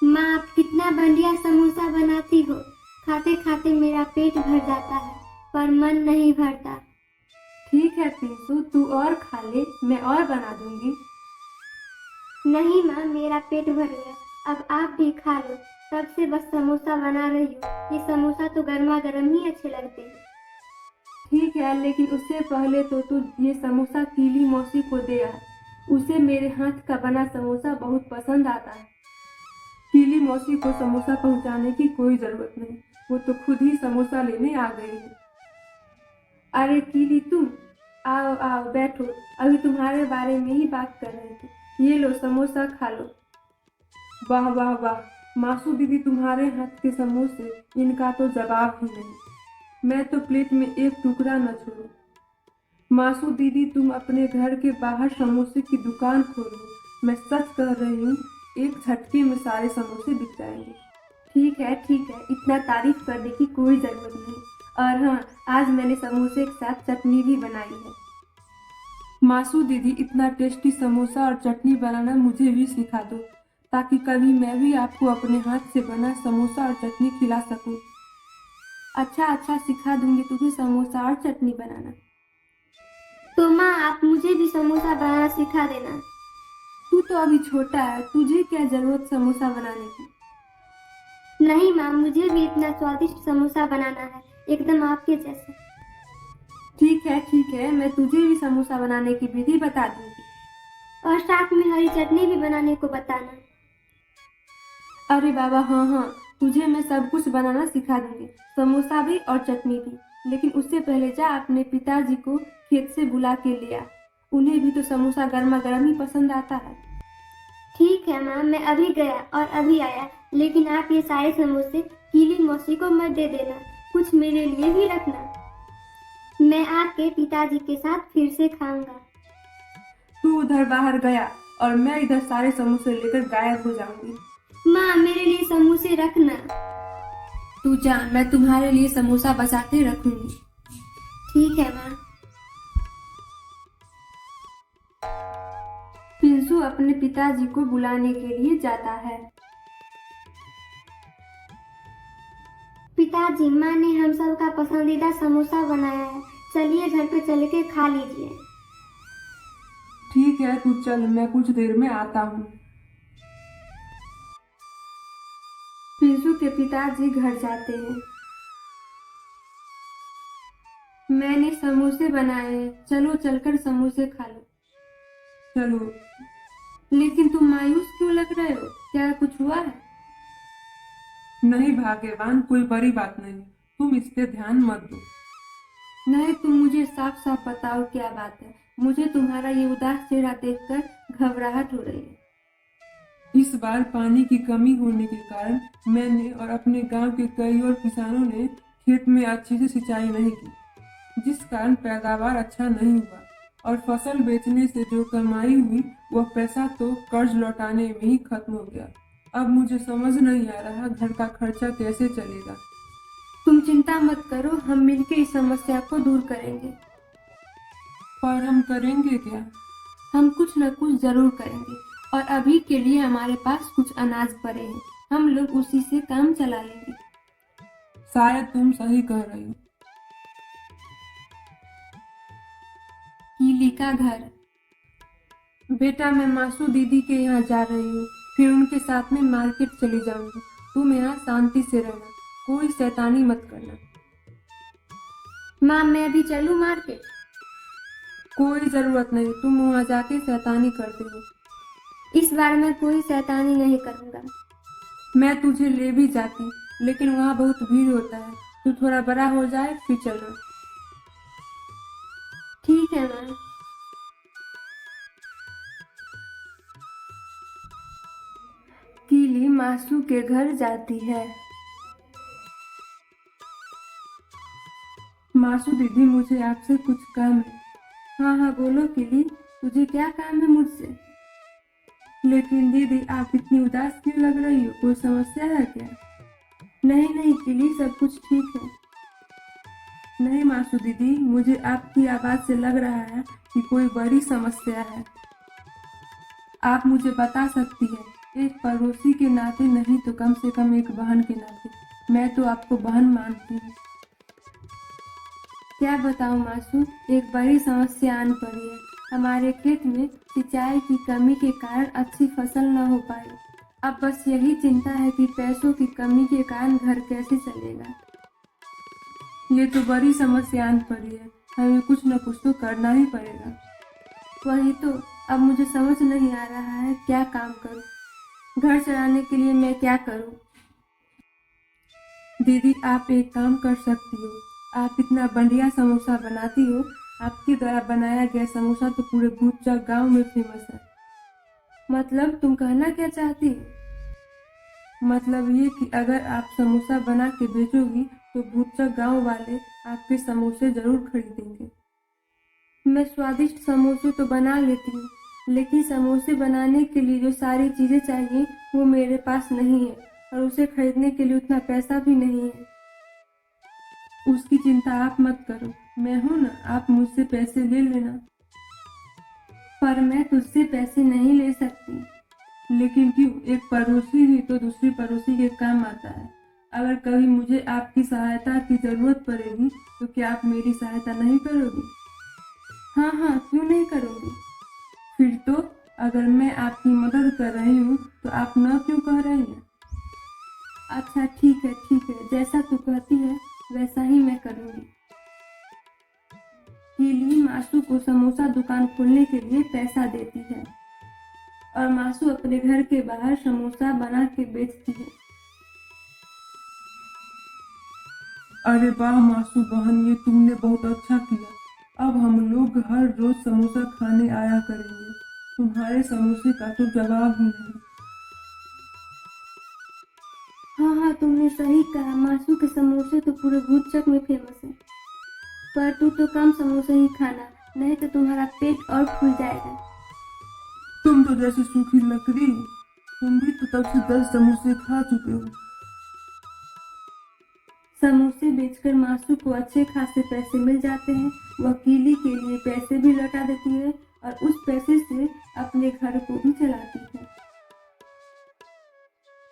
माँ, आप कितना बढ़िया समोसा बनाती हो। खाते खाते मेरा पेट भर जाता है, पर मन नहीं भरता। ठीक है पिंटू, तू और खा ले, मैं और बना दूंगी। नहीं माँ, मेरा पेट भर गया। अब आप भी खा लो। तब से बस समोसा बना रही हूँ। ये समोसा तो गर्मा गर्म ही अच्छे लगते हैं। ठीक है, लेकिन उससे पहले तो तू ये समोसा कीली मौसी को दे आ। उसे मेरे हाथ का बना समोसा बहुत पसंद आता है। कीली मौसी को समोसा पहुंचाने की कोई जरूरत नहीं, वो तो खुद ही समोसा लेने आ गई है। अरे कीली तुम, आओ आओ बैठो, अभी तुम्हारे बारे में ही बात कर रहे थे। ये लो समोसा खा लो। वाह वाह वाह, मासू दीदी तुम्हारे हाथ के समोसे, इनका तो जवाब ही नहीं। मैं तो प्लेट में एक टुकड़ा न छोड़ू। मासू दीदी तुम अपने घर के बाहर समोसे की दुकान खोलो, मैं सच कह रही हूँ, एक झटके में सारे समोसे बिक जाएंगे। ठीक है ठीक है, इतना तारीफ करने की कोई जरूरत नहीं। और हाँ, आज मैंने समोसे के साथ चटनी भी बनाई है। मासू दीदी इतना टेस्टी समोसा और चटनी बनाना मुझे भी सिखा दो, ताकि कभी मैं भी आपको अपने हाथ से बना समोसा और चटनी खिला सकूं। अच्छा अच्छा, सिखा दूंगी तुझे समोसा और चटनी बनाना। तो माँ, आप मुझे भी समोसा बनाना सिखा देना। तू तो अभी छोटा है, तुझे क्या जरूरत समोसा बनाने की। नहीं माँ, मुझे भी इतना स्वादिष्ट समोसा बनाना है, एकदम आपके जैसे। ठीक है, मैं तुझे भी समोसा बनाने की विधि बता दूंगी। और साथ में हरी चटनी भी बनाने को बताना। अरे बाबा हाँ हाँ, तुझे मैं सब कुछ बनाना सिखा दूंगी, समोसा भी और चटनी भी। लेकिन उससे पहले जा अपने पिताजी को खेत से बुला के लिया, उन्हें भी तो समोसा गर्मा गर्म ही पसंद आता है। ठीक है माँ, मैं अभी गया और अभी आया। लेकिन आप ये सारे समोसे कीली मौसी को मत दे देना, कुछ मेरे लिए भी रखना। मैं आपके पिताजी के साथ फिर से खाऊंगा। तू उधर बाहर गया और मैं इधर सारे समोसे लेकर गायब हो जाऊंगी। माँ, मेरे लिए समोसे रखना। तू जा, मैं तुम्हारे लिए समोसा बचा के रखूंगी। ठीक है माँ। पिंसू अपने पिताजी को बुलाने के लिए जाता है। पिताजी, माँ ने हम सब का पसंदीदा समोसा बनाया है, चलिए घर पे चल के खा लीजिए। ठीक है, तू चल, मैं कुछ देर में आता हूँ। पिंसू के पिताजी घर जाते हैं। मैंने समोसे बनाए हैं, चलो चलकर समोसे खा लो। चलो। लेकिन तुम मायूस क्यों लग रहे हो, क्या कुछ हुआ है। नहीं भाग्यवान, कोई बड़ी बात नहीं, तुम इस पे ध्यान मत दो। नहीं, तुम मुझे साफ साफ बताओ क्या बात है, मुझे तुम्हारा ये उदास चेहरा देखकर घबराहट हो रही है। इस बार पानी की कमी होने के कारण मैंने और अपने गांव के कई और किसानों ने खेत में अच्छे से सिंचाई नहीं की, जिस कारण पैदावार अच्छा नहीं हुआ और फसल बेचने से जो कमाई हुई वह पैसा तो कर्ज लौटाने में ही खत्म हो गया। अब मुझे समझ नहीं आ रहा घर का खर्चा कैसे चलेगा। तुम चिंता मत करो, हम मिलकर इस समस्या को दूर करेंगे। पर हम करेंगे क्या। हम कुछ न कुछ जरूर करेंगे, और अभी के लिए हमारे पास कुछ अनाज पड़े हैं, हम लोग उसी से काम चला लेंगे। शायद तुम सही कह रही हो। कीली का घर। बेटा, मैं मासू दीदी के यहाँ जा रही हूँ, फिर उनके साथ में मार्केट चली जाऊंगी। तुम यहाँ शांति से रहना, कोई शैतानी मत करना। माँ, मैं अभी चलूँ मार्केट? कोई जरूरत नहीं, तुम वहाँ जाके शैतानी करते हो। इस बार मैं कोई शैतानी नहीं करूँगा। मैं तुझे ले भी जाती, लेकिन वहाँ बहुत भीड़ होता है, तू थोड़ा बड़ा हो जाए फिर चलना। ठीक है माँ। कीली मासू के घर जाती है। मासू दीदी, मुझे आपसे कुछ काम है। हाँ हाँ बोलो कीली, तुझे क्या काम है मुझसे। लेकिन दीदी, आप इतनी उदास क्यों लग रही हो, कोई समस्या है क्या। नहीं नहीं कीली, सब कुछ ठीक है। नहीं मासू दीदी, मुझे आपकी आवाज से लग रहा है कि कोई बड़ी समस्या है। आप मुझे बता सकती है एक पड़ोसी के नाते नहीं तो कम से कम एक बहन के नाते मैं तो आपको बहन मानती हूँ। क्या बताऊँ मासू, एक बड़ी समस्या आन पड़ी है। हमारे खेत में सिंचाई की कमी के कारण अच्छी फसल न हो पाई। अब बस यही चिंता है कि पैसों की कमी के कारण घर कैसे चलेगा। ये तो बड़ी समस्या आन पड़ी है, हमें कुछ न कुछ तो करना ही पड़ेगा। वही तो, अब मुझे समझ नहीं आ रहा है क्या काम करूं। घर चलाने के लिए मैं क्या करूं? दीदी, आप एक काम कर सकती हो। आप इतना बढ़िया समोसा बनाती हो, आपके द्वारा बनाया गया समोसा तो पूरे भूतचक गांव में फेमस है। मतलब तुम कहना क्या चाहती हो? मतलब ये कि अगर आप समोसा बना के बेचोगी तो भूतचक गांव वाले आपके समोसे जरूर खरीदेंगे। मैं स्वादिष्ट समोसे तो बना लेती हूँ, लेकिन समोसे बनाने के लिए जो सारी चीजें चाहिए वो मेरे पास नहीं है, और उसे खरीदने के लिए उतना पैसा भी नहीं है। उसकी चिंता आप मत करो, मैं हूं ना, आप मुझसे पैसे ले लेना। पर मैं तुझसे पैसे नहीं ले सकती। लेकिन क्यों? एक पड़ोसी ही तो दूसरी पड़ोसी के काम आता है। अगर कभी मुझे आपकी सहायता की जरूरत पड़ेगी तो क्या आप मेरी सहायता नहीं करोगी? हाँ हाँ, क्यों नहीं करूँगी। फिर तो अगर मैं आपकी मदद कर रही हूँ तो आप न क्यों कह रही हैं? अच्छा ठीक है, जैसा तू कहती है वैसा ही मैं करूँगी। कीली मासू को समोसा दुकान खोलने के लिए पैसा देती है और मासू अपने घर के बाहर समोसा बना के बेचती है। अरे वाह मासू बहन, ये तुमने बहुत अच्छा किया। अब हम लोग हर रोज समोसा खाने आया करेंगे। तुम्हारे समोसे का तो जवाब ही नहीं। हाँ हाँ, तुमने सही कहा, मासू के समोसे तो पूरे भूतचक में फेमस है। पर तू तो कम समोसे ही खाना, नहीं तो तुम्हारा पेट और फूल जाएगा। तुम तो जैसे सूखी लकड़ी हो, तुम भी तो तब से 10 समोसे खा चुके हो। समोसे बेचकर मासू को अच्छे खासे पैसे मिल जाते हैं। वह कीली के लिए पैसे भी लौटा देती है और उस पैसे से अपने घर को